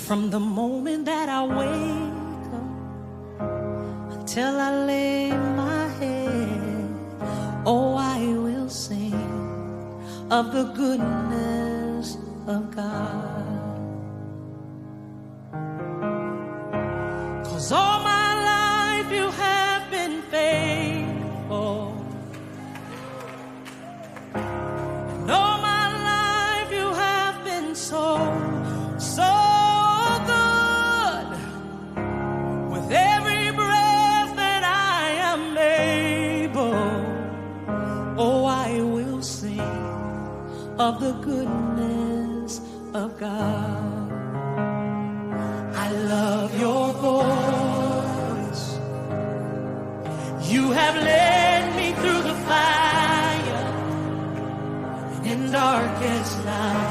From the moment that I wake up until I lay my head, oh, I will sing of the goodness of God. 'Cause all my life you have been faithful. And all my life you have been so good. With every breath that I am able, oh, I will sing of the goodness of God. I love your voice. You have led me through the fire and in darkest night.